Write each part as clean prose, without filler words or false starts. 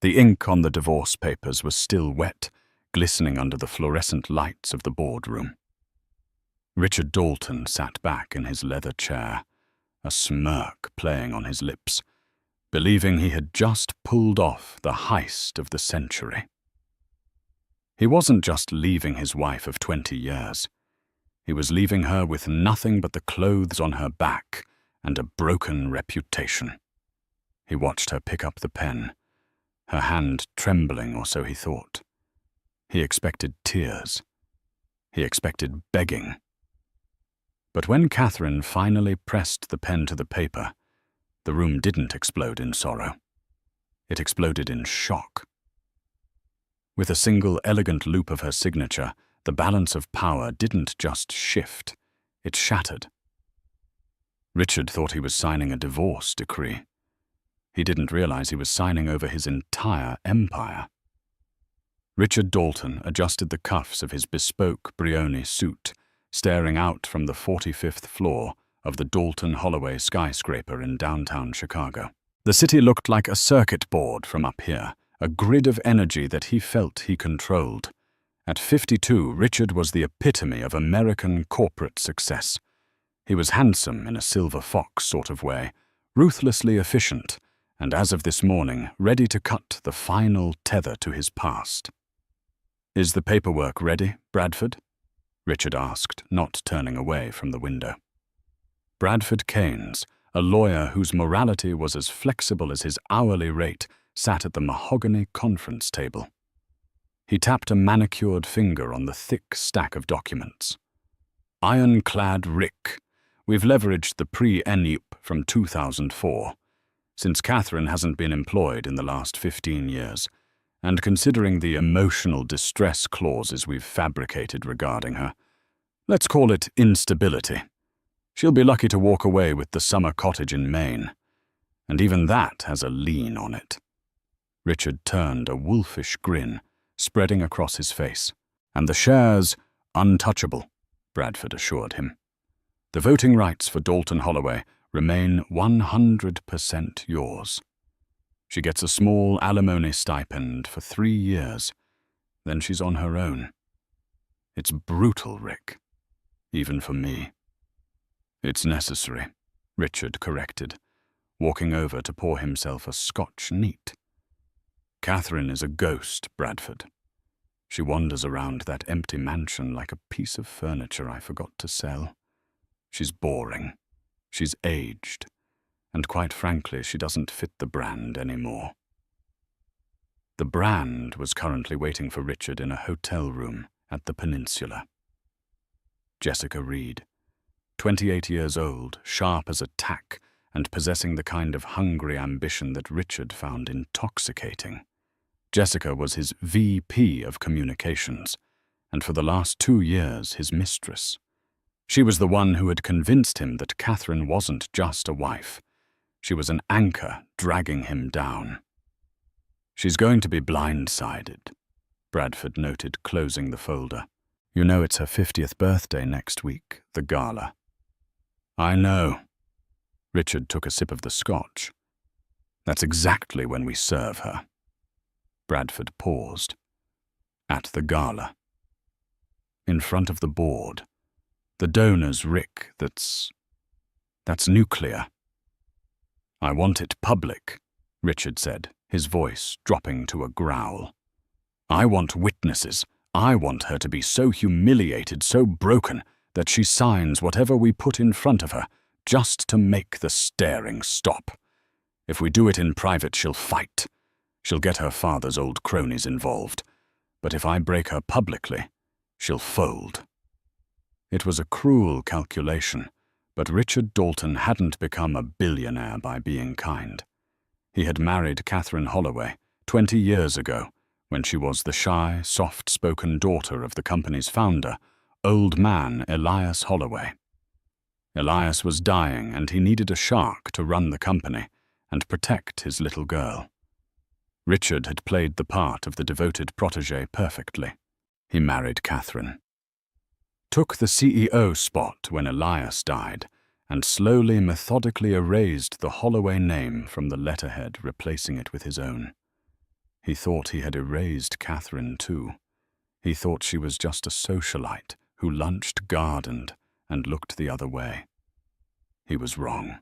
The ink on the divorce papers was still wet, glistening under the fluorescent lights of the boardroom. Richard Dalton sat back in his leather chair, a smirk playing on his lips, believing he had just pulled off the heist of the century. He wasn't just leaving his wife of 20 years. He was leaving her with nothing but the clothes on her back and a broken reputation. He watched her pick up the pen, her hand trembling, or so he thought. He expected tears. He expected begging. But when Catherine finally pressed the pen to the paper, the room didn't explode in sorrow. It exploded in shock. With a single elegant loop of her signature, the balance of power didn't just shift, it shattered. Richard thought he was signing a divorce decree. He didn't realize he was signing over his entire empire. Richard Dalton adjusted the cuffs of his bespoke Brioni suit, staring out from the 45th floor of the Dalton Holloway skyscraper in downtown Chicago. The city looked like a circuit board from up here, a grid of energy that he felt he controlled. At 52, Richard was the epitome of American corporate success. He was handsome in a silver fox sort of way, ruthlessly efficient, and as of this morning, ready to cut the final tether to his past. "Is the paperwork ready, Bradford?" Richard asked, not turning away from the window. Bradford Keynes, a lawyer whose morality was as flexible as his hourly rate, sat at the mahogany conference table. He tapped a manicured finger on the thick stack of documents. "Ironclad Rick. We've leveraged the pre-ENUP from 2004. Since Catherine hasn't been employed in the last 15 years, and considering the emotional distress clauses we've fabricated regarding her, let's call it instability. She'll be lucky to walk away with the summer cottage in Maine. And even that has a lien on it." Richard turned a wolfish grin, spreading across his face. "And the shares, untouchable," Bradford assured him. "The voting rights for Dalton Holloway remain 100% yours. She gets a small alimony stipend for 3 years. Then she's on her own. It's brutal, Rick. Even for me." "It's necessary," Richard corrected, walking over to pour himself a Scotch neat. "Catherine is a ghost, Bradford. She wanders around that empty mansion like a piece of furniture I forgot to sell. She's boring. She's aged. And quite frankly, she doesn't fit the brand anymore." The brand was currently waiting for Richard in a hotel room at the Peninsula. Jessica Reed, 28 years old, sharp as a tack, and possessing the kind of hungry ambition that Richard found intoxicating. Jessica was his VP of communications, and for the last 2 years his mistress. She was the one who had convinced him that Catherine wasn't just a wife. She was an anchor dragging him down. "She's going to be blindsided," Bradford noted, closing the folder. "You know it's her 50th birthday next week, the gala." "I know." Richard took a sip of the scotch. "That's exactly when we serve her." Bradford paused. "At the gala. In front of the board. The donor's Rick, that's nuclear." "I want it public," Richard said, his voice dropping to a growl. "I want witnesses. I want her to be so humiliated, so broken, that she signs whatever we put in front of her, just to make the staring stop. If we do it in private, she'll fight. She'll get her father's old cronies involved. But if I break her publicly, she'll fold." It was a cruel calculation, but Richard Dalton hadn't become a billionaire by being kind. He had married Catherine Holloway 20 years ago, when she was the shy, soft-spoken daughter of the company's founder, old man Elias Holloway. Elias was dying, and he needed a shark to run the company and protect his little girl. Richard had played the part of the devoted protégé perfectly. He married Catherine, took the CEO spot when Elias died, and slowly, methodically erased the Holloway name from the letterhead, replacing it with his own. He thought he had erased Catherine too. He thought she was just a socialite who lunched, gardened, and looked the other way. He was wrong.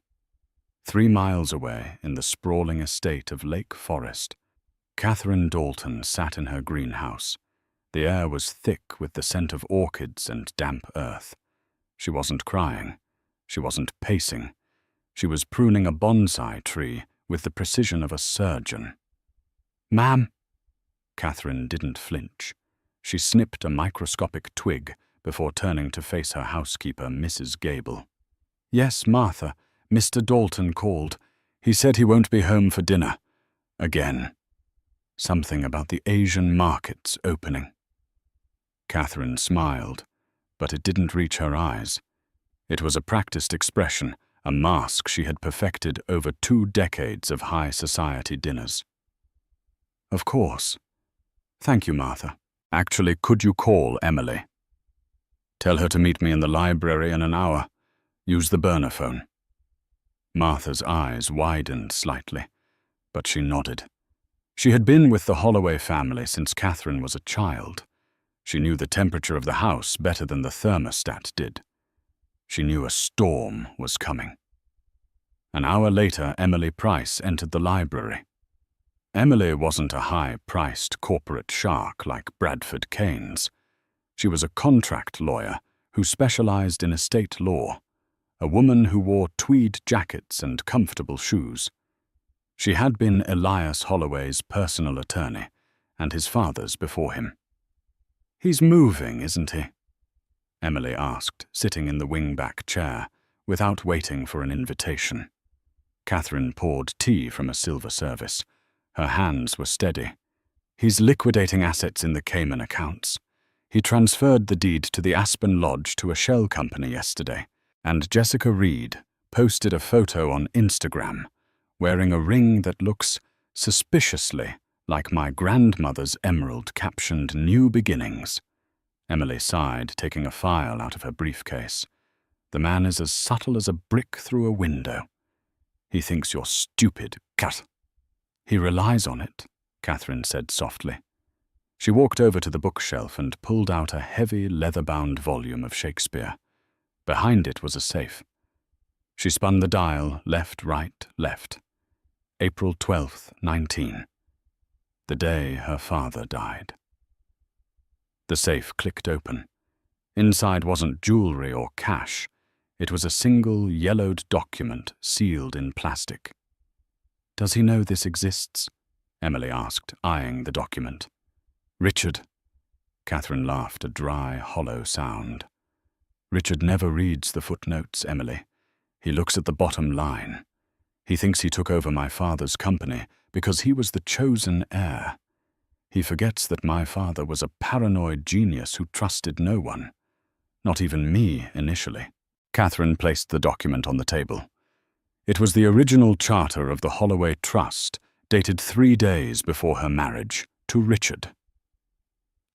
3 miles away, in the sprawling estate of Lake Forest, Catherine Dalton sat in her greenhouse. The air was thick with the scent of orchids and damp earth. She wasn't crying. She wasn't pacing. She was pruning a bonsai tree with the precision of a surgeon. "Ma'am?" Catherine didn't flinch. She snipped a microscopic twig before turning to face her housekeeper, Mrs. Gable. "Yes, Martha. Mr. Dalton called. He said he won't be home for dinner. Again. Something about the Asian markets opening." Catherine smiled, but it didn't reach her eyes. It was a practiced expression, a mask she had perfected over 2 decades of high society dinners. "Of course. Thank you, Martha. Actually, could you call Emily? Tell her to meet me in the library in an hour. Use the burner phone." Martha's eyes widened slightly, but she nodded. She had been with the Holloway family since Catherine was a child. She knew the temperature of the house better than the thermostat did. She knew a storm was coming. An hour later, Emily Price entered the library. Emily wasn't a high-priced corporate shark like Bradford Keynes. She was a contract lawyer who specialized in estate law, a woman who wore tweed jackets and comfortable shoes. She had been Elias Holloway's personal attorney, and his father's before him. "He's moving, isn't he?" Emily asked, sitting in the wing-back chair, without waiting for an invitation. Catherine poured tea from a silver service. Her hands were steady. "He's liquidating assets in the Cayman accounts. He transferred the deed to the Aspen Lodge to a shell company yesterday, and Jessica Reed posted a photo on Instagram, wearing a ring that looks suspiciously like my grandmother's emerald captioned New Beginnings." Emily sighed, taking a file out of her briefcase. "The man is as subtle as a brick through a window. He thinks you're stupid, Cat." "He relies on it," Catherine said softly. She walked over to the bookshelf and pulled out a heavy, leather-bound volume of Shakespeare. Behind it was a safe. She spun the dial, left, right, left. April 12th, 19. The day her father died. The safe clicked open. Inside wasn't jewelry or cash. It was a single, yellowed document sealed in plastic. "Does he know this exists?" Emily asked, eyeing the document. "Richard." Catherine laughed, a dry, hollow sound. "Richard never reads the footnotes, Emily. He looks at the bottom line. He thinks he took over my father's company because he was the chosen heir. He forgets that my father was a paranoid genius who trusted no one. Not even me, initially." Catherine placed the document on the table. It was the original charter of the Holloway Trust, dated 3 days before her marriage, to Richard.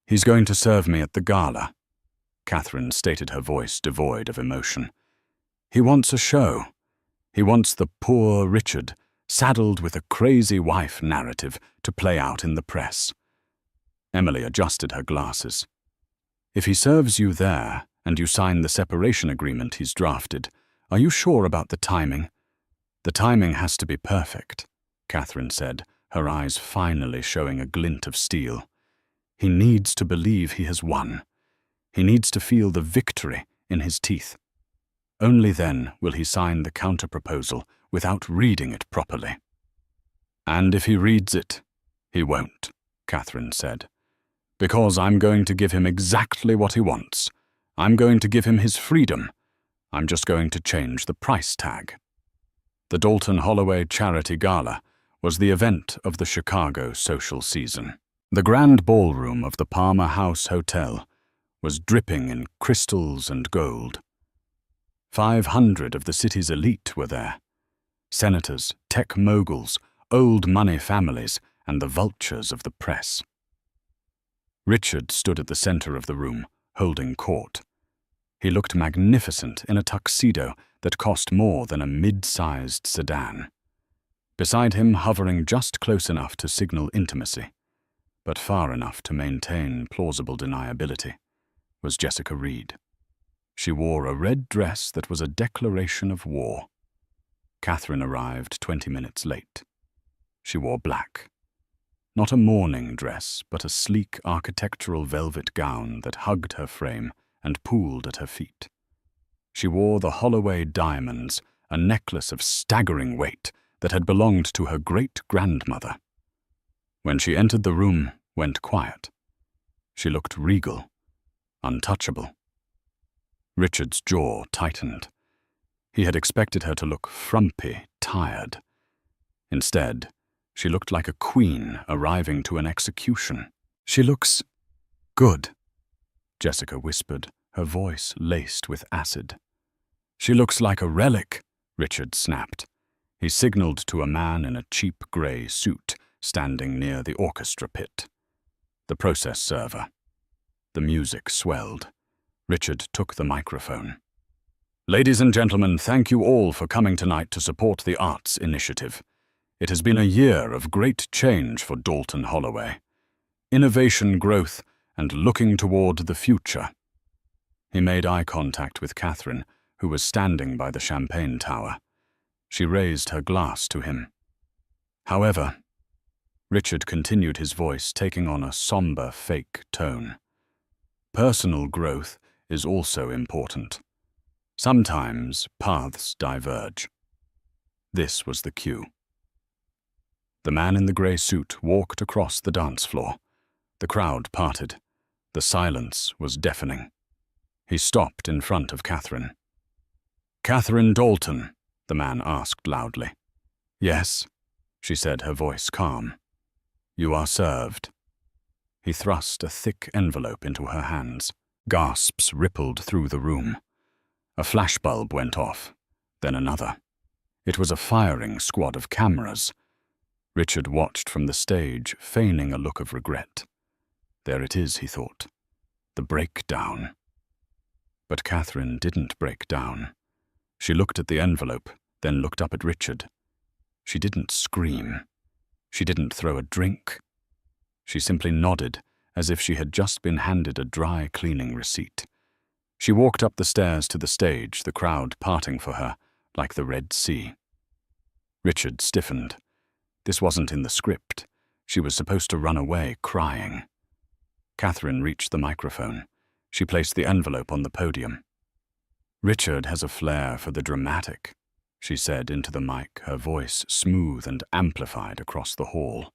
"He's going to serve me at the gala," Catherine stated, her voice devoid of emotion. "He wants a show. He wants the poor Richard, saddled with a crazy wife narrative to play out in the press." Emily adjusted her glasses. "If he serves you there, and you sign the separation agreement he's drafted, are you sure about the timing?" "The timing has to be perfect," Catherine said, her eyes finally showing a glint of steel. "He needs to believe he has won. He needs to feel the victory in his teeth. Only then will he sign the counterproposal without reading it properly." "And if he reads it, he won't," Catherine said. "Because I'm going to give him exactly what he wants. I'm going to give him his freedom. I'm just going to change the price tag." The Dalton Holloway Charity Gala was the event of the Chicago social season. The grand ballroom of the Palmer House Hotel was dripping in crystals and gold. 500 of the city's elite were there. Senators, tech moguls, old money families, and the vultures of the press. Richard stood at the center of the room, holding court. He looked magnificent in a tuxedo that cost more than a mid-sized sedan. Beside him, hovering just close enough to signal intimacy, but far enough to maintain plausible deniability, was Jessica Reed. She wore a red dress that was a declaration of war. Catherine arrived 20 minutes late. She wore black. Not a mourning dress, but a sleek architectural velvet gown that hugged her frame and pooled at her feet. She wore the Holloway diamonds, a necklace of staggering weight that had belonged to her great-grandmother. When she entered the room, went quiet. She looked regal, untouchable. Richard's jaw tightened. He had expected her to look frumpy, tired. Instead, she looked like a queen arriving to an execution. "She looks good," Jessica whispered, her voice laced with acid. "She looks like a relic," Richard snapped. He signaled to a man in a cheap grey suit standing near the orchestra pit. The process server. The music swelled. Richard took the microphone. "Ladies and gentlemen, thank you all for coming tonight to support the Arts Initiative. It has been a year of great change for Dalton Holloway. Innovation, growth, and looking toward the future." He made eye contact with Catherine, who was standing by the champagne tower. She raised her glass to him. "However," Richard continued, his voice taking on a somber, fake tone, "personal growth is also important. Sometimes paths diverge." This was the cue. The man in the grey suit walked across the dance floor. The crowd parted. The silence was deafening. He stopped in front of Catherine. "Catherine Dalton?" the man asked loudly. "Yes," she said, her voice calm. "You are served." He thrust a thick envelope into her hands. Gasps rippled through the room. A flashbulb went off, then another. It was a firing squad of cameras. Richard watched from the stage, feigning a look of regret. There it is, he thought. The breakdown. But Catherine didn't break down. She looked at the envelope, then looked up at Richard. She didn't scream. She didn't throw a drink. She simply nodded, as if she had just been handed a dry cleaning receipt. She walked up the stairs to the stage, the crowd parting for her, like the Red Sea. Richard stiffened. This wasn't in the script. She was supposed to run away crying. Catherine reached the microphone. She placed the envelope on the podium. "Richard has a flair for the dramatic," she said into the mic, her voice smooth and amplified across the hall.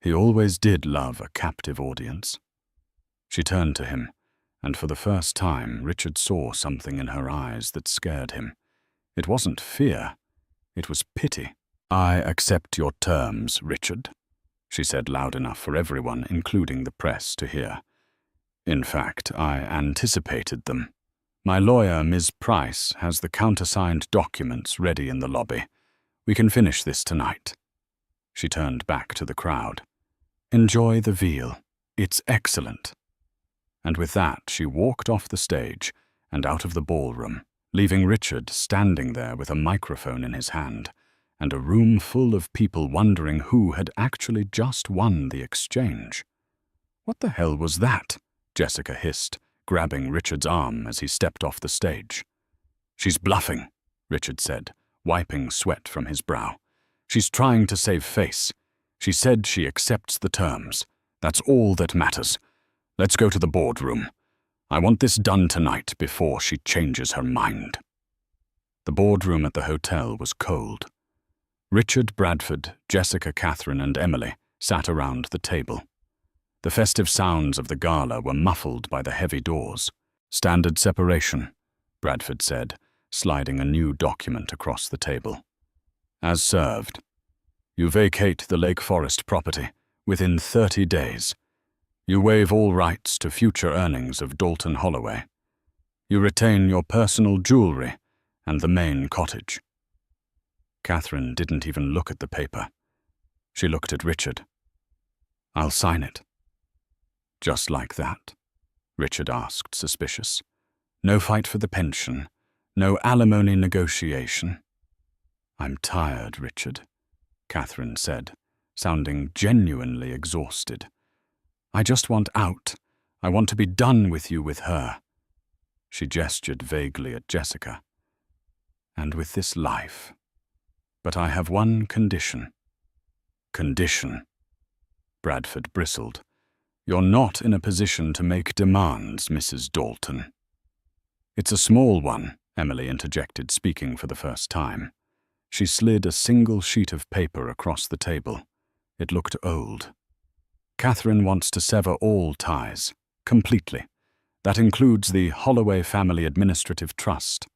"He always did love a captive audience." She turned to him, and for the first time Richard saw something in her eyes that scared him. It wasn't fear. It was pity. "I accept your terms, Richard," she said loud enough for everyone, including the press, to hear. "In fact, I anticipated them. My lawyer, Ms. Price, has the countersigned documents ready in the lobby. We can finish this tonight." She turned back to the crowd. "Enjoy the veal. It's excellent." And with that, she walked off the stage and out of the ballroom, leaving Richard standing there with a microphone in his hand, and a room full of people wondering who had actually just won the exchange. "What the hell was that?" Jessica hissed, grabbing Richard's arm as he stepped off the stage. "She's bluffing," Richard said, wiping sweat from his brow. "She's trying to save face. She said she accepts the terms. That's all that matters. Let's go to the boardroom. I want this done tonight before she changes her mind." The boardroom at the hotel was cold. Richard, Bradford, Jessica, Catherine, and Emily sat around the table. The festive sounds of the gala were muffled by the heavy doors. "Standard separation," Bradford said, sliding a new document across the table. "As served. You vacate the Lake Forest property within 30 days. You waive all rights to future earnings of Dalton Holloway. You retain your personal jewelry and the main cottage." Catherine didn't even look at the paper. She looked at Richard. "I'll sign it." "Just like that?" Richard asked, suspicious. "No fight for the pension? No alimony negotiation?" "I'm tired, Richard. Catherine said, sounding genuinely exhausted. "I just want out. I want to be done with you with her." She gestured vaguely at Jessica. "And with this life. But I have one condition." "Condition?" Bradford bristled. "You're not in a position to make demands, Mrs. Dalton." "It's a small one," Emily interjected, speaking for the first time. She slid a single sheet of paper across the table. It looked old. "Catherine wants to sever all ties, completely. That includes the Holloway Family Administrative Trust.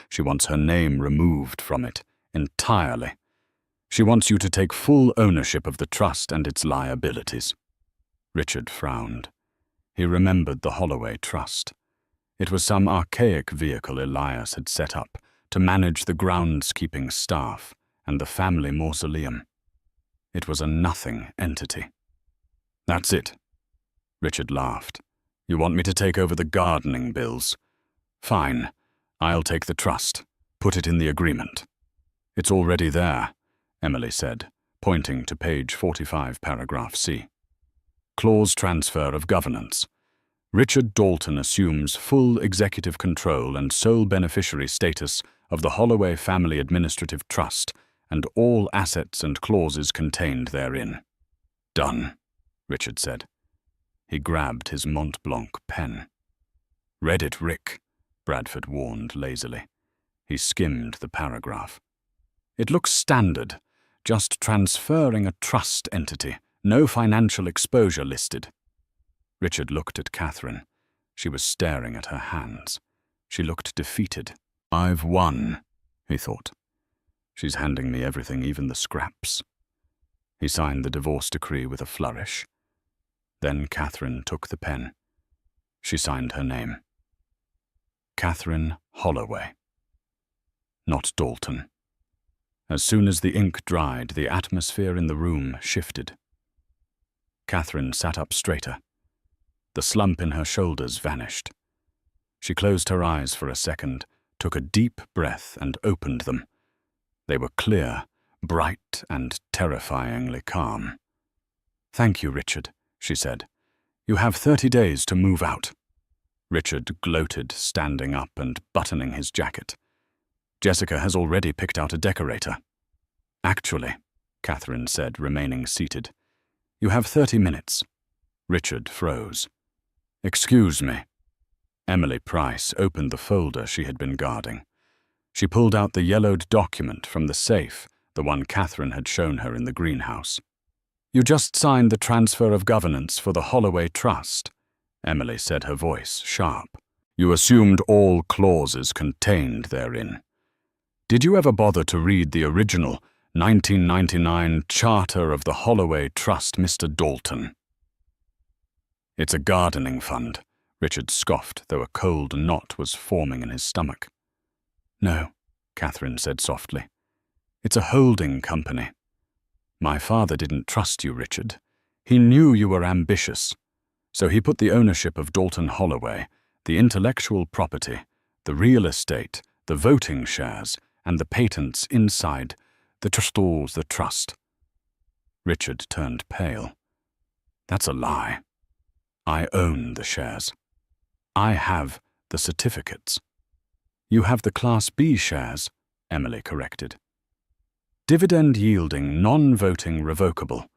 She wants her name removed from it, entirely. She wants you to take full ownership of the trust and its liabilities." Richard frowned. He remembered the Holloway Trust. It was some archaic vehicle Elias had set up to manage the groundskeeping staff and the family mausoleum. It was a nothing entity. "That's it." Richard laughed. "You want me to take over the gardening bills? Fine. I'll take the trust. Put it in the agreement." "It's already there," Emily said, pointing to page 45, paragraph C. "Clause transfer of governance. Richard Dalton assumes full executive control and sole beneficiary status of the Holloway Family Administrative Trust and all assets and clauses contained therein." "Done," Richard said. He grabbed his Mont Blanc pen. "Read it, Rick," Bradford warned lazily. He skimmed the paragraph. "It looks standard, just transferring a trust entity, no financial exposure listed." Richard looked at Catherine. She was staring at her hands. She looked defeated. "I've won," he thought. "She's handing me everything, even the scraps." He signed the divorce decree with a flourish. Then Catherine took the pen. She signed her name. Catherine Holloway. Not Dalton. As soon as the ink dried, the atmosphere in the room shifted. Catherine sat up straighter. The slump in her shoulders vanished. She closed her eyes for a second, took a deep breath and opened them. They were clear, bright, and terrifyingly calm. "Thank you, Richard," she said. "You have 30 days to move out." Richard gloated, standing up and buttoning his jacket. "Jessica has already picked out a decorator." "Actually," Catherine said, remaining seated, "you have 30 minutes." Richard froze. "Excuse me." Emily Price opened the folder she had been guarding. She pulled out the yellowed document from the safe, the one Catherine had shown her in the greenhouse. "You just signed the transfer of governance for the Holloway Trust," Emily said, her voice sharp. "You assumed all clauses contained therein. Did you ever bother to read the original 1999 Charter of the Holloway Trust, Mr. Dalton?" "It's a gardening fund," Richard scoffed, though a cold knot was forming in his stomach. "No," Catherine said softly. "It's a holding company. My father didn't trust you, Richard. He knew you were ambitious. So he put the ownership of Dalton Holloway, the intellectual property, the real estate, the voting shares, and the patents inside the trust. Richard turned pale. "That's a lie. I own the shares. I have the certificates." "You have the Class B shares," Emily corrected. "Dividend-yielding, non-voting revocable.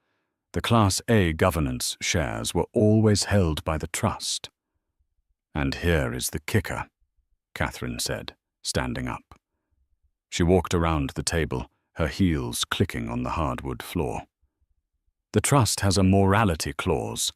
The Class A governance shares were always held by the trust." "And here is the kicker," Catherine said, standing up. She walked around the table, her heels clicking on the hardwood floor. "The trust has a morality clause.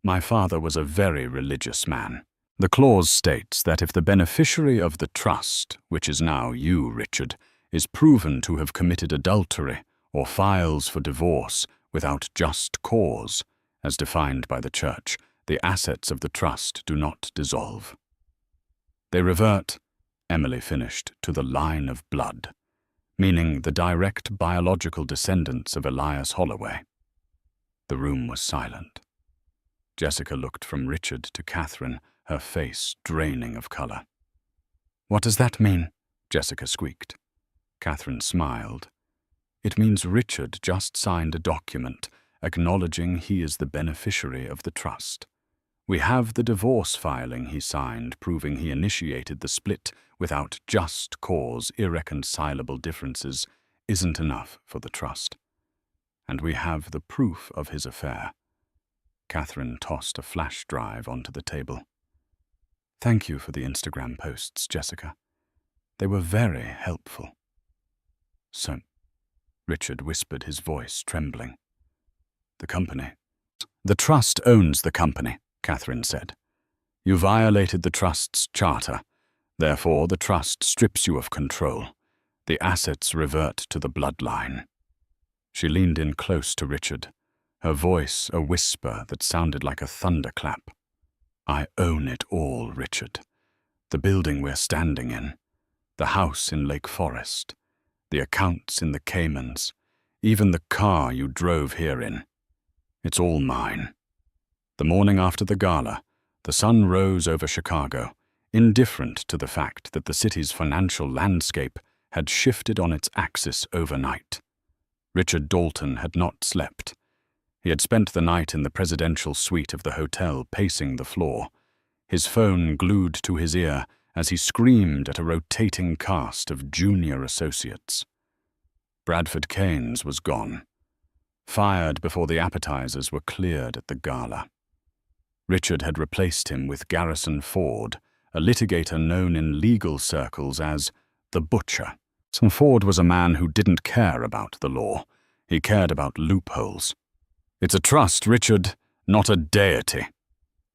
My father was a very religious man. The clause states that if the beneficiary of the trust, which is now you, Richard, is proven to have committed adultery or files for divorce without just cause, as defined by the Church, the assets of the trust do not dissolve. They revert," Emily finished, "to the line of blood, meaning the direct biological descendants of Elias Holloway." The room was silent. Jessica looked from Richard to Catherine, her face draining of color. "What does that mean?" Jessica squeaked. Catherine smiled. It means Richard just signed a document acknowledging he is the beneficiary of the trust. We have the divorce filing he signed proving he initiated the split without just cause. Irreconcilable differences isn't enough for the trust. And we have the proof of his affair. Catherine tossed a flash drive onto the table. Thank you for the Instagram posts, Jessica. They were very helpful. So, Richard whispered, his voice trembling. The company. The trust owns the company, Catherine said. You violated the trust's charter. Therefore, the trust strips you of control. The assets revert to the bloodline. She leaned in close to Richard, her voice a whisper that sounded like a thunderclap. I own it all, Richard. The building we're standing in, the house in Lake Forest, the accounts in the Caymans, even the car you drove here in. It's all mine. The morning after the gala, the sun rose over Chicago, indifferent to the fact that the city's financial landscape had shifted on its axis overnight. Richard Dalton had not slept. He had spent the night in the presidential suite of the hotel, pacing the floor, his phone glued to his ear as he screamed at a rotating cast of junior associates. Bradford Keynes was gone, fired before the appetizers were cleared at the gala. Richard had replaced him with Garrison Ford, a litigator known in legal circles as the Butcher. Ford was a man who didn't care about the law. He cared about loopholes. It's a trust, Richard, not a deity.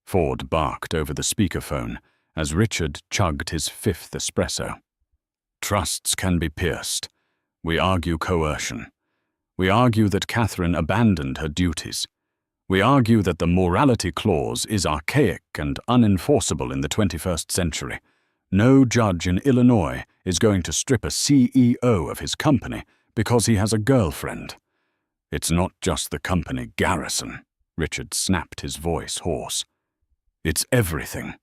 Ford barked over the speakerphone as Richard chugged his fifth espresso. Trusts can be pierced. We argue coercion. We argue that Catherine abandoned her duties. We argue that the morality clause is archaic and unenforceable in the 21st century. No judge in Illinois is going to strip a CEO of his company because he has a girlfriend. It's not just the company Garrison. Richard snapped, his voice hoarse. It's everything.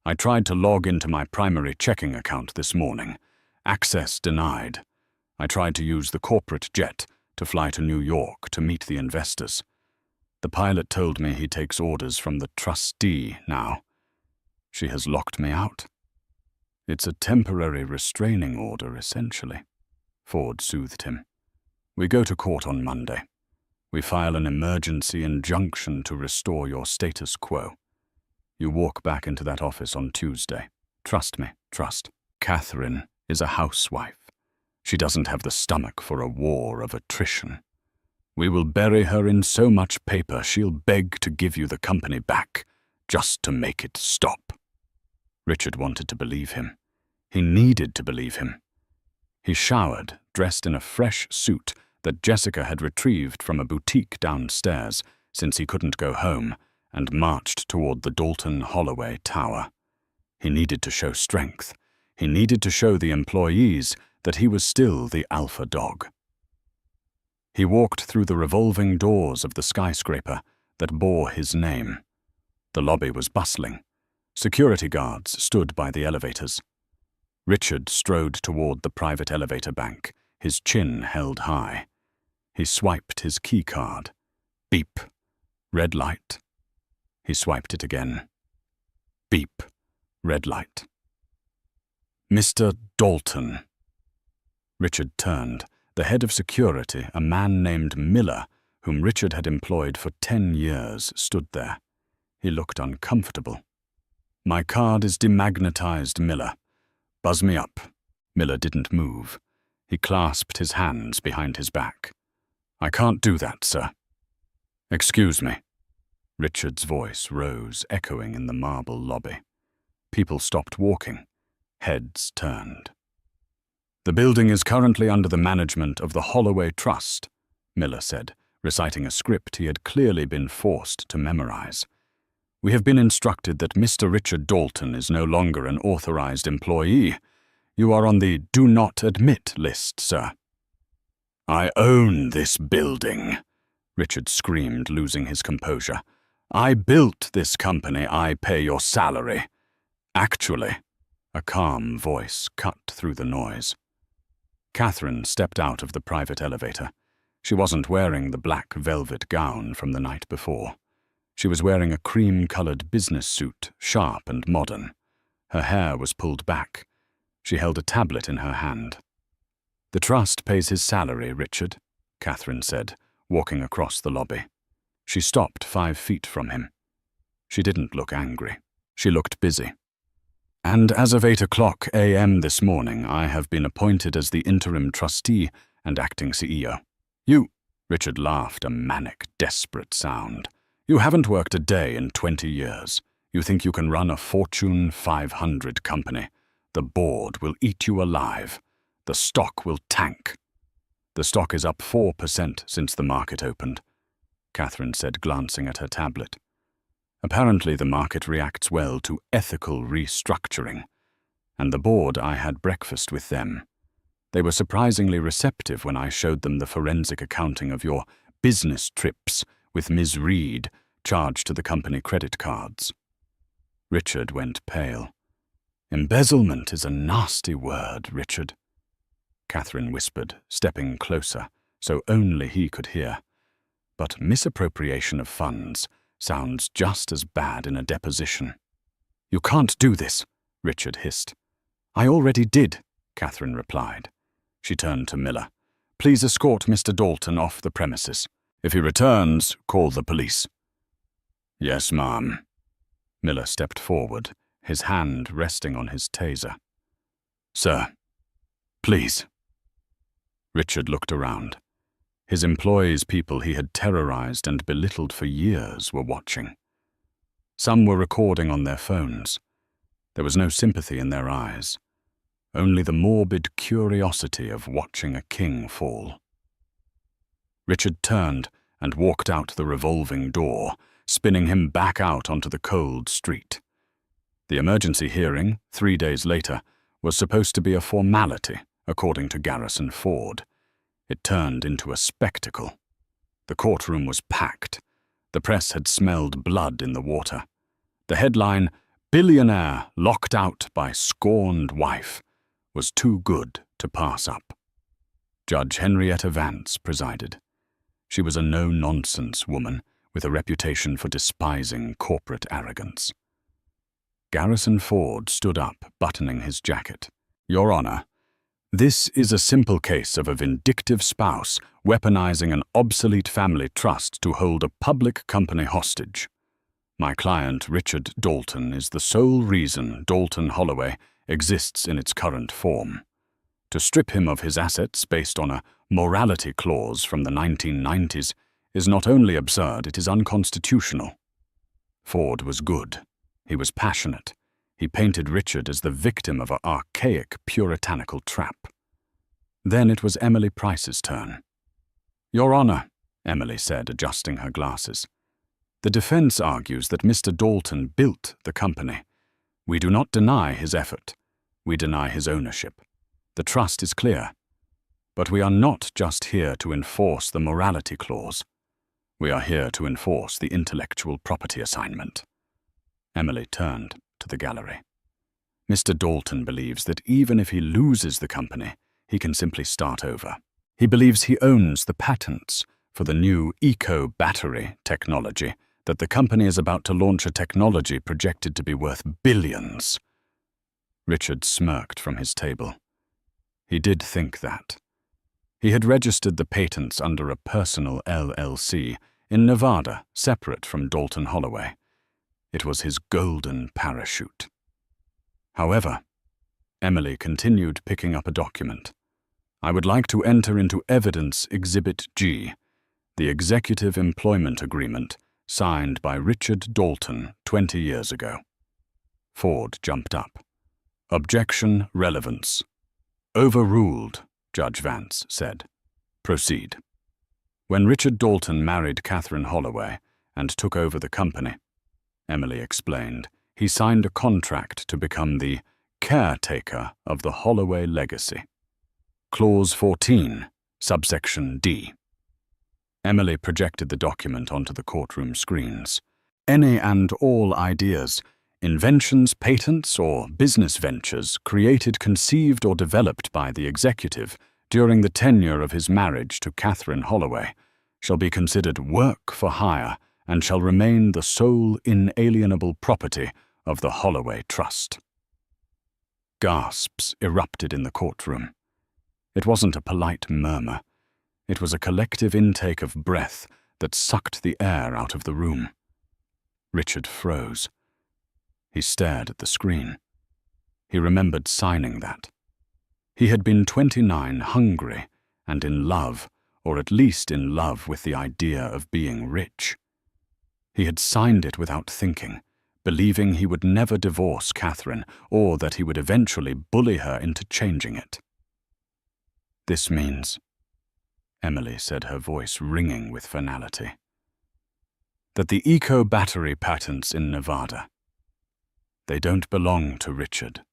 I tried to log into my primary checking account this morning. Access denied. I tried to use the corporate jet to fly to New York to meet the investors. The pilot told me he takes orders from the trustee now. She has locked me out. It's a temporary restraining order, essentially. Ford soothed him. We go to court on Monday. We file an emergency injunction to restore your status quo. You walk back into that office on Tuesday. Trust me, trust. Catherine is a housewife. She doesn't have the stomach for a war of attrition. We will bury her in so much paper she'll beg to give you the company back, just to make it stop. Richard wanted to believe him. He needed to believe him. He showered, dressed in a fresh suit that Jessica had retrieved from a boutique downstairs since he couldn't go home, and marched toward the Dalton Holloway Tower. He needed to show strength. He needed to show the employees that he was still the alpha dog. He walked through the revolving doors of the skyscraper that bore his name. The lobby was bustling. Security guards stood by the elevators. Richard strode toward the private elevator bank, his chin held high. He swiped his key card. Beep. Red light. He swiped it again. Beep. Red light. Mr. Dalton. Richard turned. The head of security, a man named Miller, whom Richard had employed for 10 years, stood there. He looked uncomfortable. My card is demagnetized, Miller. Buzz me up. Miller didn't move. He clasped his hands behind his back. I can't do that, sir. Excuse me. Richard's voice rose, echoing in the marble lobby. People stopped walking. Heads turned. The building is currently under the management of the Holloway Trust, Miller said, reciting a script he had clearly been forced to memorize. We have been instructed that Mr. Richard Dalton is no longer an authorized employee. You are on the Do Not Admit list, sir. I own this building, Richard screamed, losing his composure. I built this company. I pay your salary. Actually, a calm voice cut through the noise. Catherine stepped out of the private elevator. She wasn't wearing the black velvet gown from the night before. She was wearing a cream-colored business suit, sharp and modern. Her hair was pulled back. She held a tablet in her hand. "The trust pays his salary, Richard," Catherine said, walking across the lobby. She stopped 5 feet from him. She didn't look angry. She looked busy. "And as of 8 a.m. this morning, I have been appointed as the interim trustee and acting CEO. You," Richard laughed, a manic, desperate sound, "you haven't worked a day in 20 years. You think you can run a Fortune 500 company. The board will eat you alive. The stock will tank." "The stock is up 4% since the market opened," Catherine said, glancing at her tablet. "Apparently the market reacts well to ethical restructuring. And the board, I had breakfast with them. They were surprisingly receptive when I showed them the forensic accounting of your business trips with Ms. Reed charged to the company credit cards." Richard went pale. "Embezzlement is a nasty word, Richard," Catherine whispered, stepping closer, so only he could hear. "But misappropriation of funds sounds just as bad in a deposition." "You can't do this," Richard hissed. "I already did," Catherine replied. She turned to Miller. "Please escort Mr. Dalton off the premises. If he returns, call the police." "Yes, ma'am." Miller stepped forward, his hand resting on his taser. "Sir, please." Richard looked around. His employees, people he had terrorized and belittled for years, were watching. Some were recording on their phones. There was no sympathy in their eyes, only the morbid curiosity of watching a king fall. Richard turned and walked out the revolving door, spinning him back out onto the cold street. The emergency hearing, 3 days later, was supposed to be a formality, according to Garrison Ford. It turned into a spectacle. The courtroom was packed. The press had smelled blood in the water. The headline, "Billionaire Locked Out by Scorned Wife," was too good to pass up. Judge Henrietta Vance presided. She was a no-nonsense woman with a reputation for despising corporate arrogance. Garrison Ford stood up, buttoning his jacket. "Your Honor, this is a simple case of a vindictive spouse weaponizing an obsolete family trust to hold a public company hostage. My client, Richard Dalton, is the sole reason Dalton Holloway exists in its current form. To strip him of his assets based on a morality clause from the 1990s is not only absurd, it is unconstitutional." Ford was good. He was passionate. He painted Richard as the victim of an archaic, puritanical trap. Then it was Emily Price's turn. "Your Honor," Emily said, adjusting her glasses, "the defense argues that Mr. Dalton built the company. We do not deny his effort. We deny his ownership. The trust is clear. But we are not just here to enforce the morality clause. We are here to enforce the intellectual property assignment." Emily turned to the gallery. "Mr. Dalton believes that even if he loses the company, he can simply start over. He believes he owns the patents for the new eco-battery technology, that the company is about to launch a technology projected to be worth billions." Richard smirked from his table. He did think that. He had registered the patents under a personal LLC in Nevada, separate from Dalton Holloway. It was his golden parachute. However, Emily continued picking up a document. "I would like to enter into evidence Exhibit G, the Executive Employment Agreement signed by Richard Dalton 20 years ago." Ford jumped up. "Objection relevance." "Overruled," Judge Vance said. "Proceed." "When Richard Dalton married Catherine Holloway and took over the company," Emily explained, "he signed a contract to become the caretaker of the Holloway legacy. Clause 14, subsection D." Emily projected the document onto the courtroom screens. "Any and all ideas, inventions, patents, or business ventures created, conceived, or developed by the executive during the tenure of his marriage to Catherine Holloway shall be considered work for hire and shall remain the sole inalienable property of the Holloway Trust. Gasps erupted in the courtroom. It wasn't a polite murmur. It was a collective intake of breath that sucked the air out of the room. Richard froze. He stared at the screen. He remembered signing that. He had been 29, hungry, and in love, or at least in love with the idea of being rich. He had signed it without thinking, believing he would never divorce Catherine, or that he would eventually bully her into changing it. "This means," Emily said, her voice ringing with finality, "that the eco-battery patents in Nevada, they don't belong to Richard.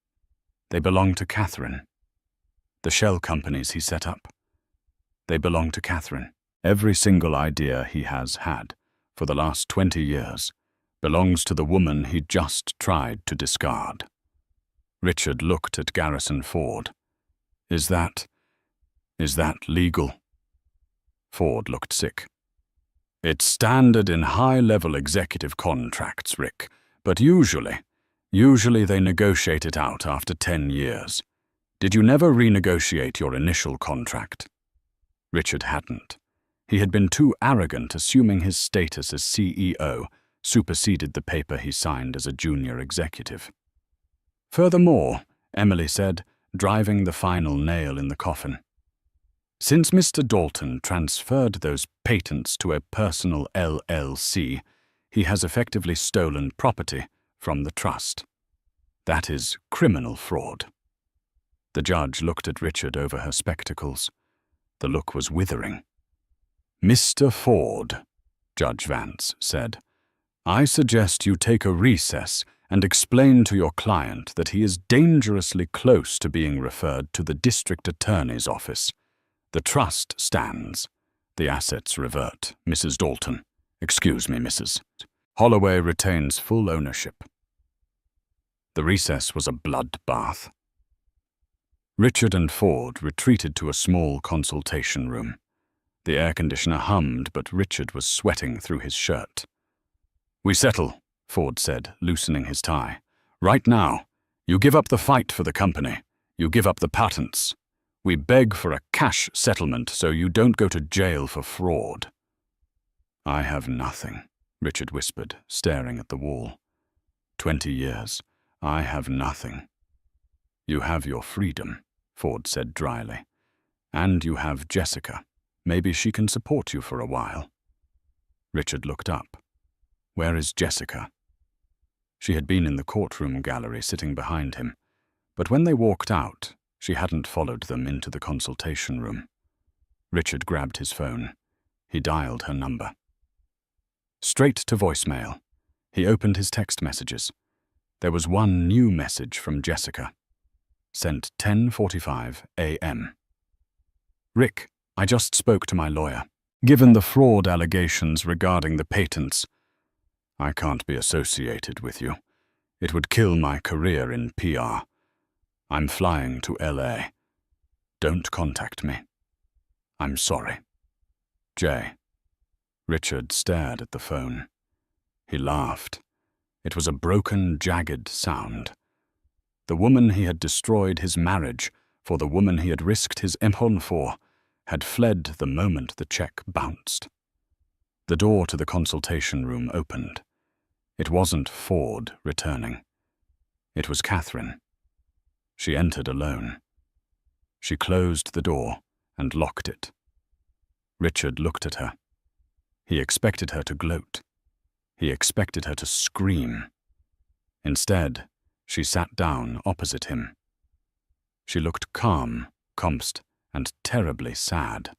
They belong to Catherine. The shell companies he set up, they belong to Catherine. Every single idea he has had for the last 20 years belongs to the woman he just tried to discard." Richard looked at Garrison Ford. Is that legal?" Ford looked sick. "It's standard in high-level executive contracts, Rick, but usually they negotiate it out after 10 years. Did you never renegotiate your initial contract?" Richard hadn't. He had been too arrogant, assuming his status as CEO superseded the paper he signed as a junior executive. "Furthermore," Emily said, driving the final nail in the coffin, "since Mr. Dalton transferred those patents to a personal LLC, he has effectively stolen property from the trust. That is criminal fraud." The judge looked at Richard over her spectacles. The look was withering. "Mr. Ford," Judge Vance said, "I suggest you take a recess and explain to your client that he is dangerously close to being referred to the district attorney's office. The trust stands. The assets revert. Mrs. Dalton, excuse me, Mrs. Holloway retains full ownership." The recess was a bloodbath. Richard and Ford retreated to a small consultation room. The air conditioner hummed, but Richard was sweating through his shirt. "We settle," Ford said, loosening his tie. "Right now. You give up the fight for the company. You give up the patents. We beg for a cash settlement so you don't go to jail for fraud." "I have nothing," Richard whispered, staring at the wall. 20 years. I have nothing." "You have your freedom," Ford said dryly. "And you have Jessica. Maybe she can support you for a while." Richard looked up. "Where is Jessica?" She had been in the courtroom gallery sitting behind him, but when they walked out, she hadn't followed them into the consultation room. Richard grabbed his phone. He dialed her number. Straight to voicemail. He opened his text messages. There was one new message from Jessica. Sent 10:45 a.m. "Rick, I just spoke to my lawyer. Given the fraud allegations regarding the patents, I can't be associated with you. It would kill my career in PR. I'm flying to LA. Don't contact me. I'm sorry. Jay." Richard stared at the phone. He laughed. It was a broken, jagged sound. The woman he had destroyed his marriage for, the woman he had risked his empon for, had fled the moment the check bounced. The door to the consultation room opened. It wasn't Ford returning. It was Catherine. She entered alone. She closed the door and locked it. Richard looked at her. He expected her to gloat. He expected her to scream. Instead, she sat down opposite him. She looked calm, composed, and terribly sad.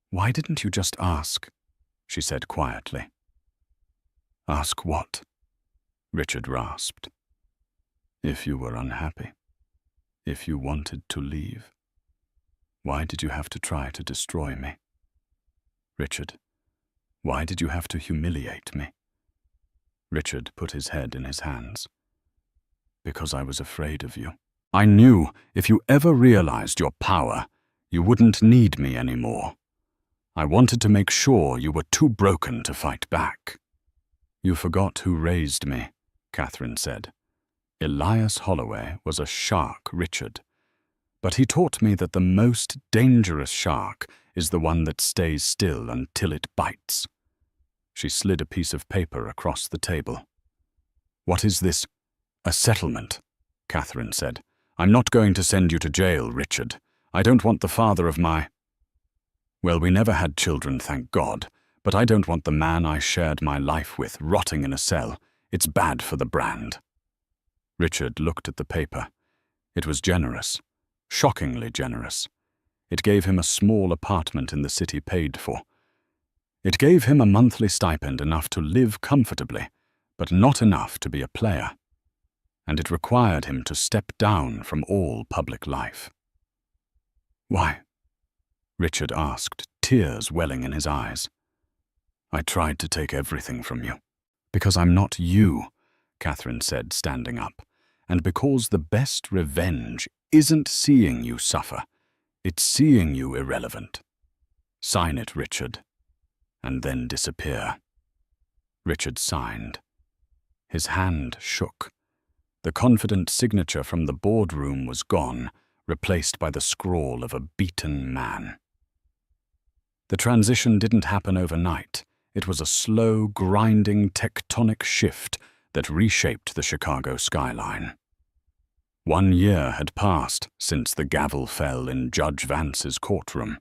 "Why didn't you just ask?" she said quietly. "Ask what?" Richard rasped. "If you were unhappy. If you wanted to leave. Why did you have to try to destroy me? Richard, why did you have to humiliate me?" Richard put his head in his hands. "Because I was afraid of you. I knew if you ever realized your power, You wouldn't need me anymore. I wanted to make sure you were too broken to fight back." "You forgot who raised me," Catherine said. "Elias Holloway was a shark, Richard. But he taught me that the most dangerous shark is the one that stays still until it bites." She slid a piece of paper across the table. "What is this?" "A settlement," Catherine said. "I'm not going to send you to jail, Richard. I don't want the father of my— Well, we never had children, thank God, but I don't want the man I shared my life with rotting in a cell. It's bad for the brand." Richard looked at the paper. It was generous, shockingly generous. It gave him a small apartment in the city paid for. It gave him a monthly stipend enough to live comfortably, but not enough to be a player. And it required him to step down from all public life. "Why?" Richard asked, tears welling in his eyes. "I tried to take everything from you. Because I'm not you," Catherine said, standing up. "And because the best revenge isn't seeing you suffer. It's seeing you irrelevant. Sign it, Richard, and then disappear." Richard signed. His hand shook. The confident signature from the boardroom was gone, replaced by the scrawl of a beaten man. The transition didn't happen overnight. It was a slow, grinding tectonic shift that reshaped the Chicago skyline. 1 year had passed since the gavel fell in Judge Vance's courtroom.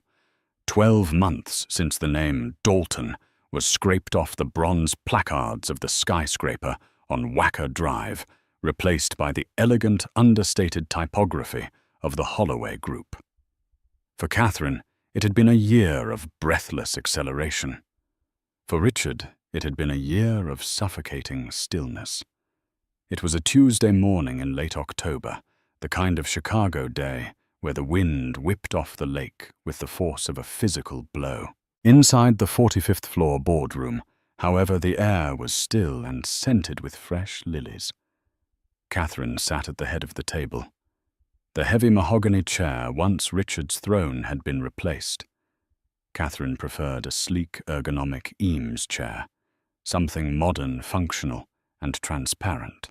12 months since the name Dalton was scraped off the bronze placards of the skyscraper on Wacker Drive, replaced by the elegant, understated typography of the Holloway Group. For Catherine, it had been a year of breathless acceleration. For Richard, it had been a year of suffocating stillness. It was a Tuesday morning in late October, the kind of Chicago day where the wind whipped off the lake with the force of a physical blow. Inside the 45th floor boardroom, however, the air was still and scented with fresh lilies. Catherine sat at the head of the table. The heavy mahogany chair once Richard's throne had been replaced. Catherine preferred a sleek, ergonomic Eames chair, something modern, functional, and transparent.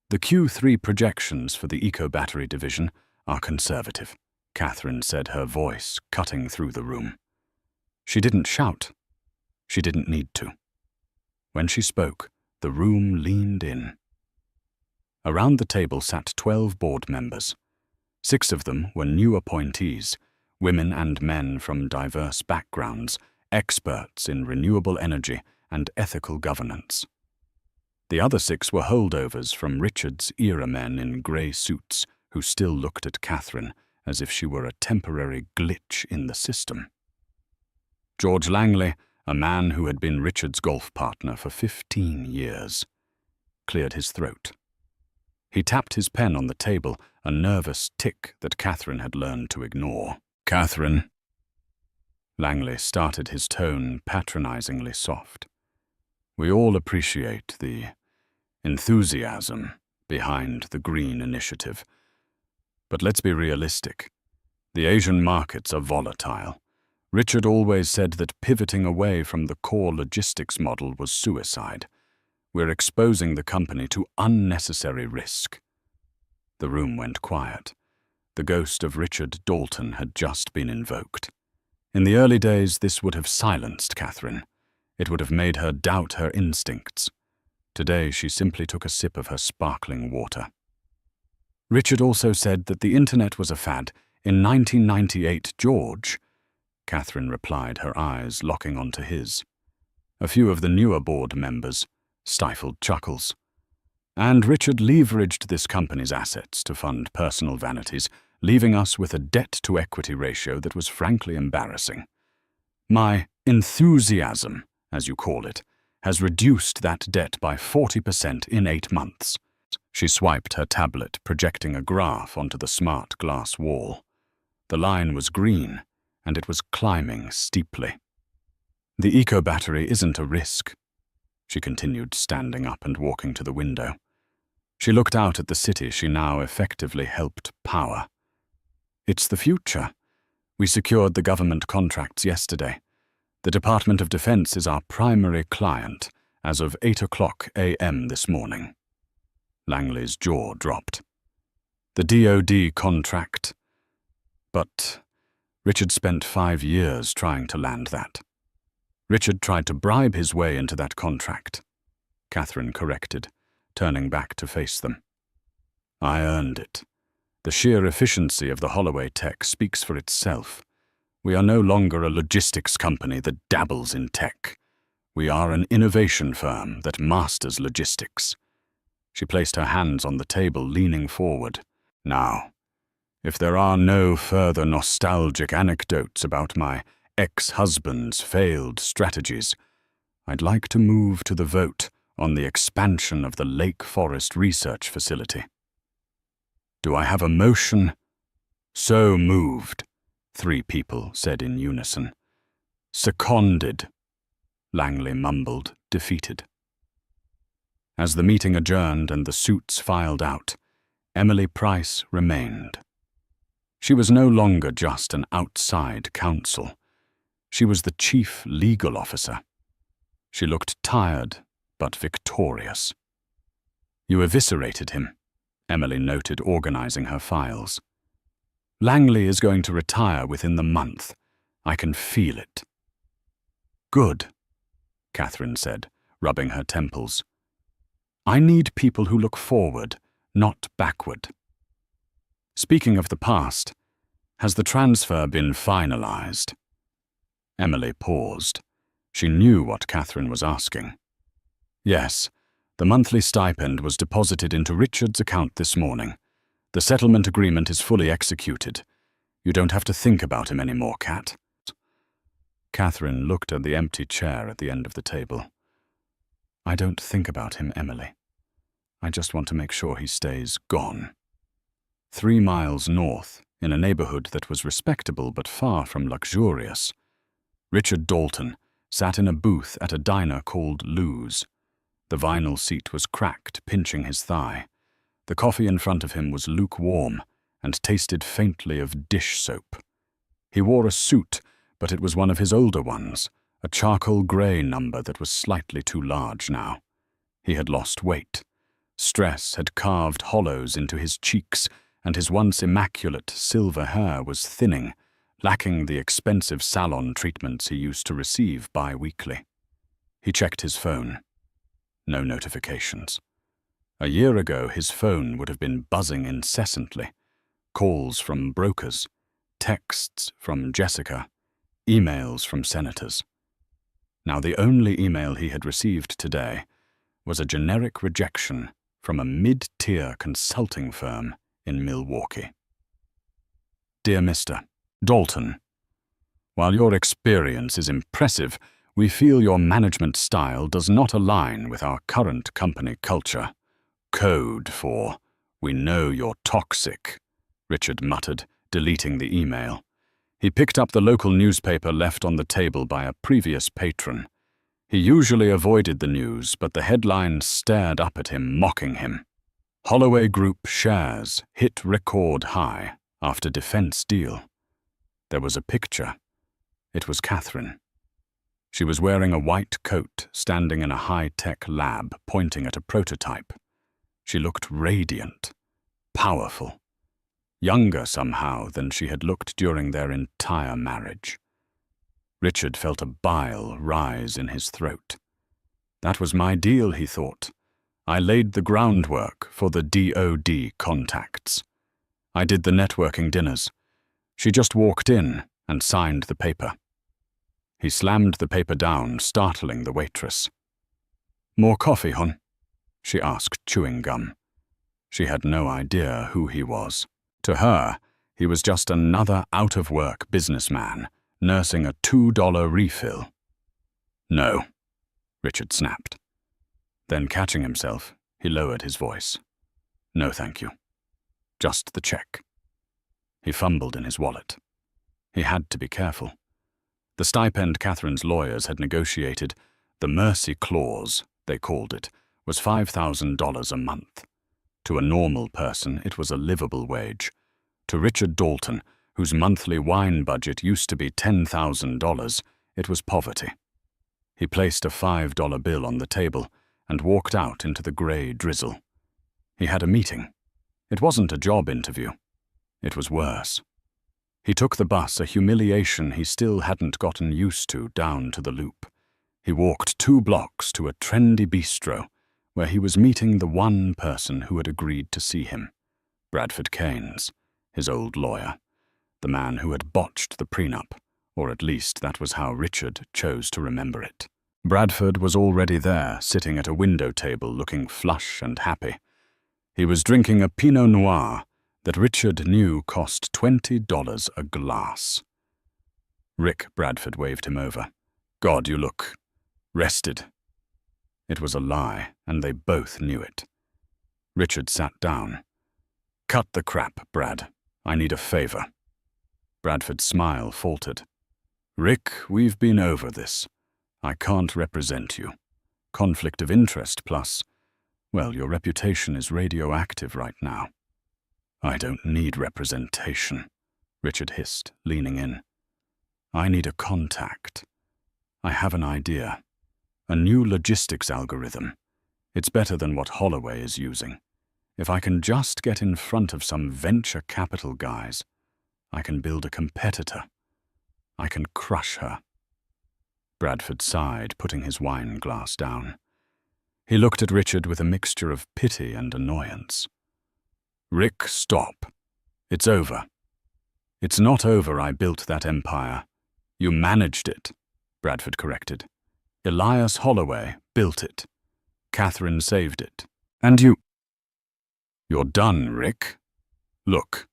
"The Q3 projections for the eco-battery division are conservative," Catherine said, her voice cutting through the room. She didn't shout. She didn't need to. When she spoke, the room leaned in. Around the table sat 12 board members. 6 of them were new appointees, women and men from diverse backgrounds, experts in renewable energy and ethical governance. The other 6 were holdovers from Richard's era men in grey suits who still looked at Catherine as if she were a temporary glitch in the system. George Langley, a man who had been Richard's golf partner for 15 years, cleared his throat. He tapped his pen on the table, a nervous tick that Catherine had learned to ignore. "Catherine." Langley started, his tone patronizingly soft. "We all appreciate the enthusiasm behind the Green Initiative. But let's be realistic. The Asian markets are volatile. Richard always said that pivoting away from the core logistics model was suicide. We're exposing the company to unnecessary risk." The room went quiet. The ghost of Richard Dalton had just been invoked. In the early days, this would have silenced Catherine. It would have made her doubt her instincts. Today, she simply took a sip of her sparkling water. "Richard also said that the internet was a fad. In 1998, George," Catherine replied, her eyes locking onto his. A few of the newer board members stifled chuckles. "And Richard leveraged this company's assets to fund personal vanities, leaving us with a debt-to-equity ratio that was frankly embarrassing. My enthusiasm, as you call it, has reduced that debt by 40% in 8 months. She swiped her tablet, projecting a graph onto the smart glass wall. The line was green, and it was climbing steeply. "The eco-battery isn't a risk," she continued, standing up and walking to the window. She looked out at the city she now effectively helped power. It's the future. We secured the government contracts yesterday. The Department of Defense is our primary client as of 8:00 a.m. this morning. Langley's jaw dropped. The DoD contract. But Richard spent 5 years trying to land that. Richard tried to bribe his way into that contract. Catherine corrected, turning back to face them. I earned it. The sheer efficiency of the Holloway tech speaks for itself. We are no longer a logistics company that dabbles in tech. We are an innovation firm that masters logistics. She placed her hands on the table, leaning forward. Now, if there are no further nostalgic anecdotes about my ex-husband's failed strategies, I'd like to move to the vote on the expansion of the Lake Forest Research Facility. Do I have a motion? So moved, 3 people said in unison. Seconded, Langley mumbled, defeated. As the meeting adjourned and the suits filed out, Emily Price remained. She was no longer just an outside counsel. She was the chief legal officer. She looked tired, but victorious. You eviscerated him, Emily noted, organizing her files. Langley is going to retire within the month. I can feel it. Good, Catherine said, rubbing her temples. I need people who look forward, not backward. Speaking of the past, has the transfer been finalized? Emily paused. She knew what Catherine was asking. Yes, the monthly stipend was deposited into Richard's account this morning. The settlement agreement is fully executed. You don't have to think about him anymore, Cat. Catherine looked at the empty chair at the end of the table. I don't think about him, Emily. I just want to make sure he stays gone. 3 miles north, in a neighborhood that was respectable but far from luxurious, Richard Dalton sat in a booth at a diner called Lou's. The vinyl seat was cracked, pinching his thigh. The coffee in front of him was lukewarm and tasted faintly of dish soap. He wore a suit, but it was one of his older ones, a charcoal grey number that was slightly too large now. He had lost weight. Stress had carved hollows into his cheeks, and his once immaculate silver hair was thinning, lacking the expensive salon treatments he used to receive bi-weekly. He checked his phone. No notifications. A year ago, his phone would have been buzzing incessantly. Calls from brokers, texts from Jessica, emails from senators. Now the only email he had received today was a generic rejection from a mid-tier consulting firm in Milwaukee. Dear Mr. Dalton, while your experience is impressive, we feel your management style does not align with our current company culture. Code for, we know you're toxic, Richard muttered, deleting the email. He picked up the local newspaper left on the table by a previous patron. He usually avoided the news, but the headline stared up at him, mocking him. Holloway Group shares hit record high after defense deal. There was a picture. It was Catherine. She was wearing a white coat, standing in a high-tech lab, pointing at a prototype. She looked radiant, powerful, younger somehow than she had looked during their entire marriage. Richard felt a bile rise in his throat. That was my deal, he thought. I laid the groundwork for the DoD contacts. I did the networking dinners. She just walked in and signed the paper. He slammed the paper down, startling the waitress. More coffee, hon? She asked, chewing gum. She had no idea who he was. To her, he was just another out-of-work businessman, nursing a $2 refill. No, Richard snapped. Then, catching himself, he lowered his voice. No, thank you. Just the check. He fumbled in his wallet. He had to be careful. The stipend Catherine's lawyers had negotiated, the mercy clause, they called it, was $5,000 a month. To a normal person, it was a livable wage. To Richard Dalton, whose monthly wine budget used to be $10,000, it was poverty. He placed a $5 bill on the table and walked out into the grey drizzle. He had a meeting. It wasn't a job interview. It was worse. He took the bus, a humiliation he still hadn't gotten used to, down to the Loop. He walked 2 blocks to a trendy bistro where he was meeting the one person who had agreed to see him, Bradford Keynes, his old lawyer, the man who had botched the prenup, or at least that was how Richard chose to remember it. Bradford was already there, sitting at a window table looking flush and happy. He was drinking a Pinot Noir that Richard knew cost $20 a glass. Rick Bradford waved him over. "God, you look rested." It was a lie, and they both knew it. Richard sat down. "Cut the crap, Brad. I need a favor." Bradford's smile faltered. "Rick, we've been over this. I can't represent you. Conflict of interest plus, well, your reputation is radioactive right now." "I don't need representation," Richard hissed, leaning in. "I need a contact. I have an idea. A new logistics algorithm. It's better than what Holloway is using. If I can just get in front of some venture capital guys, I can build a competitor. I can crush her." Bradford sighed, putting his wine glass down. He looked at Richard with a mixture of pity and annoyance. "Rick, stop. It's over." "It's not over. I built that empire." "You managed it," Bradford corrected. "Elias Holloway built it. Catherine saved it. And you—" "You're done, Rick. Look,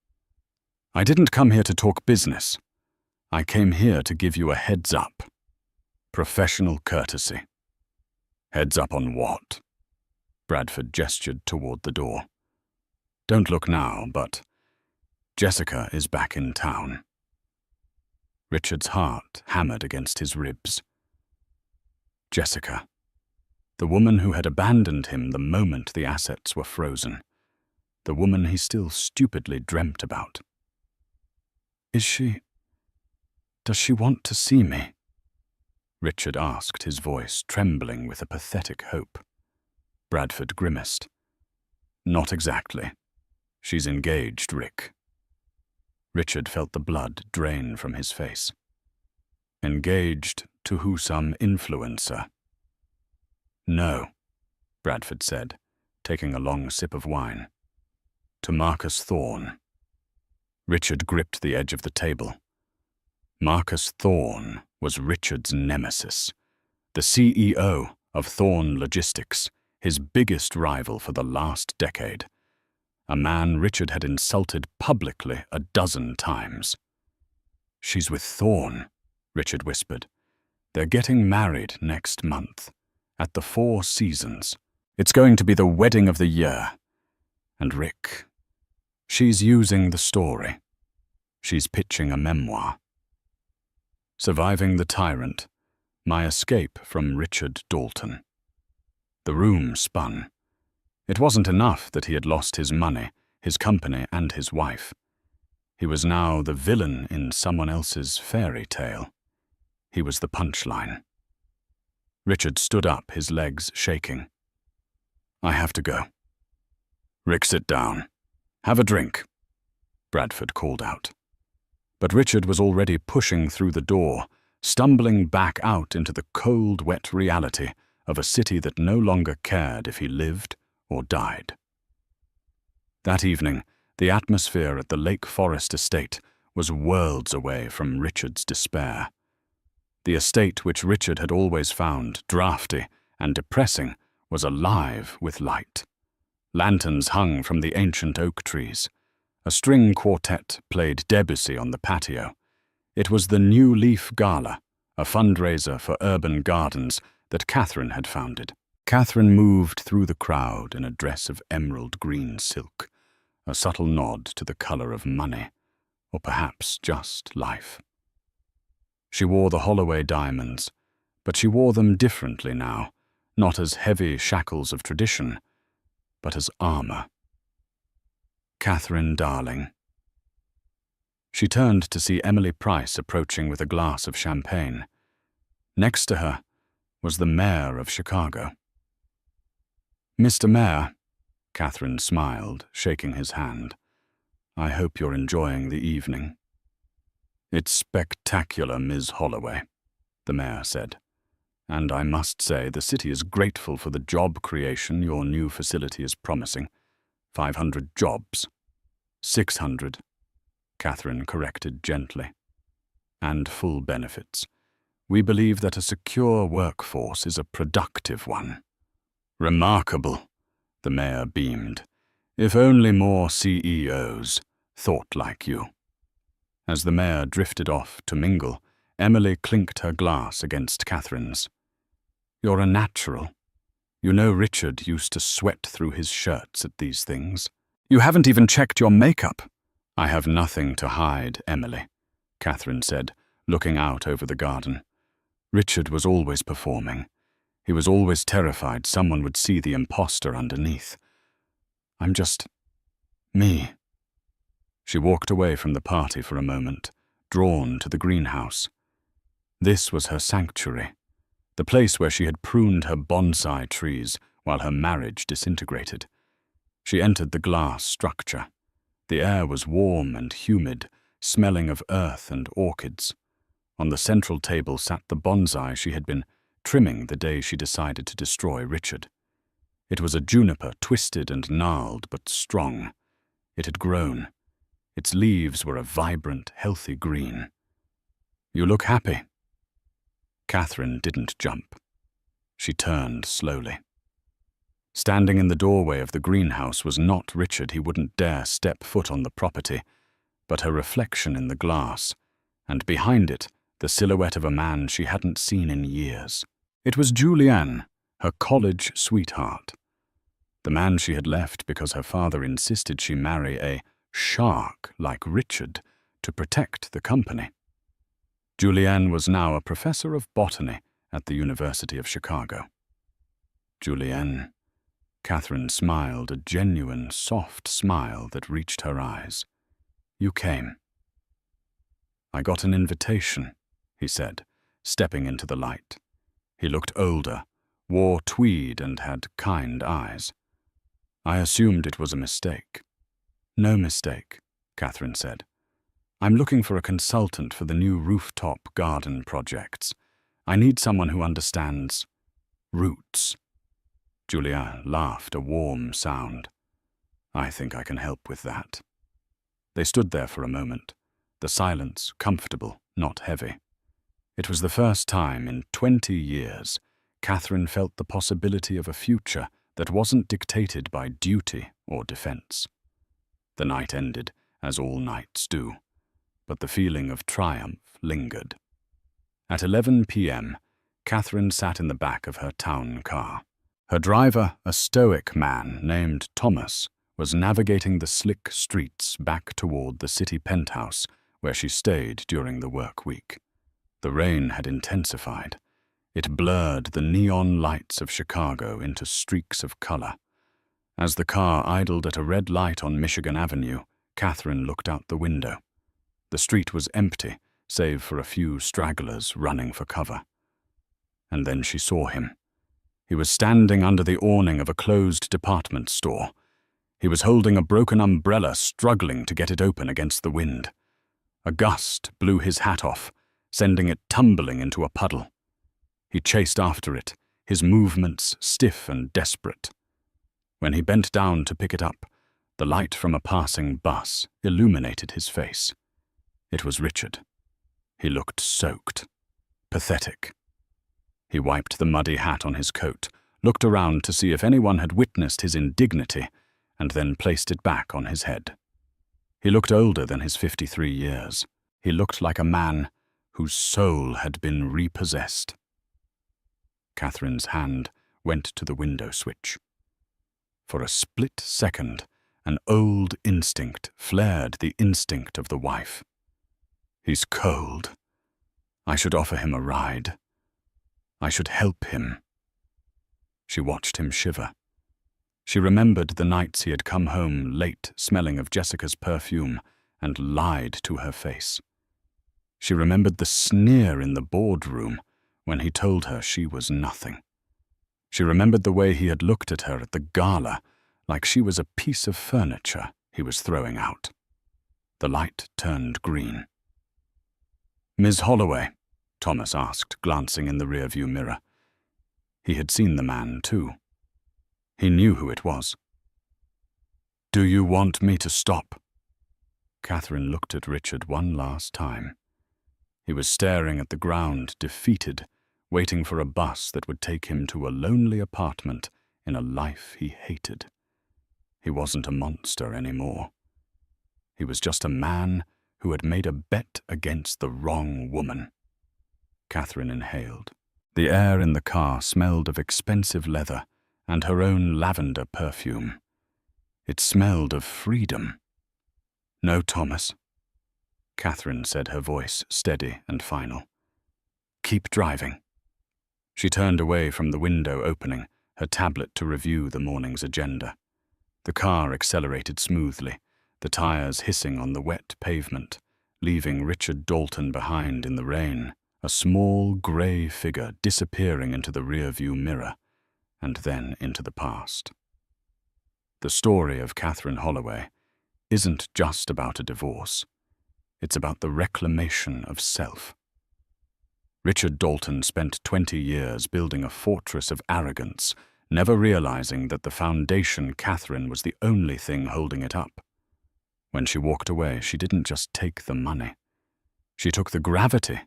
I didn't come here to talk business. I came here to give you a heads up. Professional courtesy." "Heads up on what?" Bradford gestured toward the door. "Don't look now, but Jessica is back in town." Richard's heart hammered against his ribs. Jessica, the woman who had abandoned him the moment the assets were frozen, the woman he still stupidly dreamt about. Does she want to see me?" Richard asked, his voice trembling with a pathetic hope. Bradford grimaced. "Not exactly. She's engaged, Rick." Richard felt the blood drain from his face. "Engaged to who, some influencer?" "No," Bradford said, taking a long sip of wine. "To Marcus Thorne." Richard gripped the edge of the table. Marcus Thorne was Richard's nemesis, the CEO of Thorne Logistics, his biggest rival for the last decade. A man Richard had insulted publicly a dozen times. "She's with Thorne," Richard whispered. "They're getting married next month, at the Four Seasons. It's going to be the wedding of the year. And Rick, she's using the story. She's pitching a memoir. Surviving the Tyrant, My Escape from Richard Dalton." The room spun. It wasn't enough that he had lost his money, his company, and his wife. He was now the villain in someone else's fairy tale. He was the punchline. Richard stood up, his legs shaking. "I have to go." "Rick, sit down. Have a drink," Bradford called out. But Richard was already pushing through the door, stumbling back out into the cold, wet reality of a city that no longer cared if he lived or died. That evening, the atmosphere at the Lake Forest estate was worlds away from Richard's despair. The estate which Richard had always found drafty and depressing was alive with light. Lanterns hung from the ancient oak trees. A string quartet played Debussy on the patio. It was the New Leaf Gala, a fundraiser for urban gardens that Catherine had founded. Catherine moved through the crowd in a dress of emerald green silk, a subtle nod to the color of money, or perhaps just life. She wore the Holloway diamonds, but she wore them differently now, not as heavy shackles of tradition, but as armor. "Catherine, darling." She turned to see Emily Price approaching with a glass of champagne. Next to her was the mayor of Chicago. "Mr. Mayor," Catherine smiled, shaking his hand. "I hope you're enjoying the evening." "It's spectacular, Ms. Holloway," the mayor said. "And I must say the city is grateful for the job creation your new facility is promising. 500 jobs. 600, Catherine corrected gently. And full benefits. We believe that a secure workforce is a productive one." "Remarkable," the mayor beamed. "If only more CEOs thought like you." As the mayor drifted off to mingle, Emily clinked her glass against Catherine's. "You're a natural. You know Richard used to sweat through his shirts at these things. You haven't even checked your makeup." "I have nothing to hide, Emily," Catherine said, looking out over the garden. "Richard was always performing. He was always terrified someone would see the imposter underneath. I'm just me." She walked away from the party for a moment, drawn to the greenhouse. This was her sanctuary, the place where she had pruned her bonsai trees while her marriage disintegrated. She entered the glass structure. The air was warm and humid, smelling of earth and orchids. On the central table sat the bonsai she had been trimming the day she decided to destroy Richard. It was a juniper, twisted and gnarled, but strong. It had grown. Its leaves were a vibrant, healthy green. "You look happy." Catherine didn't jump. She turned slowly. Standing in the doorway of the greenhouse was not Richard. He wouldn't dare step foot on the property, but her reflection in the glass, and behind it, the silhouette of a man she hadn't seen in years. It was Julianne, her college sweetheart. The man she had left because her father insisted she marry a shark like Richard to protect the company. Julianne was now a professor of botany at the University of Chicago. "Julianne," Catherine smiled, a genuine, soft smile that reached her eyes. "You came." "I got an invitation," he said, stepping into the light. He looked older, wore tweed and had kind eyes. "I assumed it was a mistake." "No mistake," Catherine said. "I'm looking for a consultant for the new rooftop garden projects. I need someone who understands roots." Julianne laughed, a warm sound. "I think I can help with that." They stood there for a moment, the silence comfortable, not heavy. It was the first time in 20 years Catherine felt the possibility of a future that wasn't dictated by duty or defense. The night ended, as all nights do, but the feeling of triumph lingered. At 11 p.m., Catherine sat in the back of her town car. Her driver, a stoic man named Thomas, was navigating the slick streets back toward the city penthouse where she stayed during the work week. The rain had intensified. It blurred the neon lights of Chicago into streaks of color. As the car idled at a red light on Michigan Avenue, Catherine looked out the window. The street was empty, save for a few stragglers running for cover. And then she saw him. He was standing under the awning of a closed department store. He was holding a broken umbrella, struggling to get it open against the wind. A gust blew his hat off, sending it tumbling into a puddle. He chased after it, his movements stiff and desperate. When he bent down to pick it up, the light from a passing bus illuminated his face. It was Richard. He looked soaked, pathetic. He wiped the muddy hat on his coat, looked around to see if anyone had witnessed his indignity, and then placed it back on his head. He looked older than his 53 years. He looked like a man whose soul had been repossessed. Catherine's hand went to the window switch. For a split second, an old instinct flared, the instinct of the wife. He's cold. I should offer him a ride. I should help him. She watched him shiver. She remembered the nights he had come home late, smelling of Jessica's perfume, and lied to her face. She remembered the sneer in the boardroom when he told her she was nothing. She remembered the way he had looked at her at the gala, like she was a piece of furniture he was throwing out. The light turned green. "Miss Holloway?" Thomas asked, glancing in the rearview mirror. He had seen the man, too. He knew who it was. "Do you want me to stop?" Catherine looked at Richard one last time. He was staring at the ground, defeated, waiting for a bus that would take him to a lonely apartment in a life he hated. He wasn't a monster anymore. He was just a man who had made a bet against the wrong woman. Catherine inhaled. The air in the car smelled of expensive leather and her own lavender perfume. It smelled of freedom. "No, Thomas," Catherine said, her voice steady and final. "Keep driving." She turned away from the window opening, her tablet to review the morning's agenda. The car accelerated smoothly, the tires hissing on the wet pavement, leaving Richard Dalton behind in the rain, a small grey figure disappearing into the rearview mirror, and then into the past. The story of Catherine Holloway isn't just about a divorce. It's about the reclamation of self. Richard Dalton spent 20 years building a fortress of arrogance, never realizing that the foundation Catherine was the only thing holding it up. When she walked away, she didn't just take the money. She took the gravity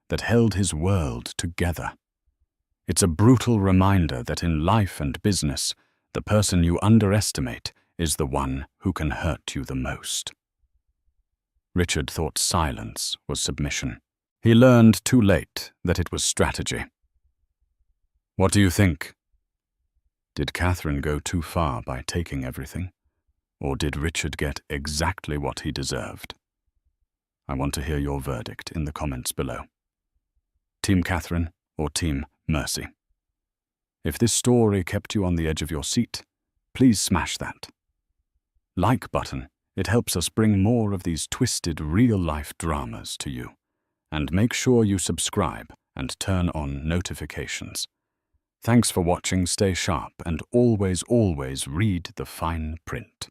that held his world together. It's a brutal reminder that in life and business, the person you underestimate is the one who can hurt you the most. Richard thought silence was submission. He learned too late that it was strategy. "What do you think? Did Catherine go too far by taking everything? Or did Richard get exactly what he deserved? I want to hear your verdict in the comments below. Team Catherine or Team Mercy? If this story kept you on the edge of your seat, please smash that like button. It helps us bring more of these twisted real-life dramas to you. And make sure you subscribe and turn on notifications. Thanks for watching, stay sharp, and always, always read the fine print.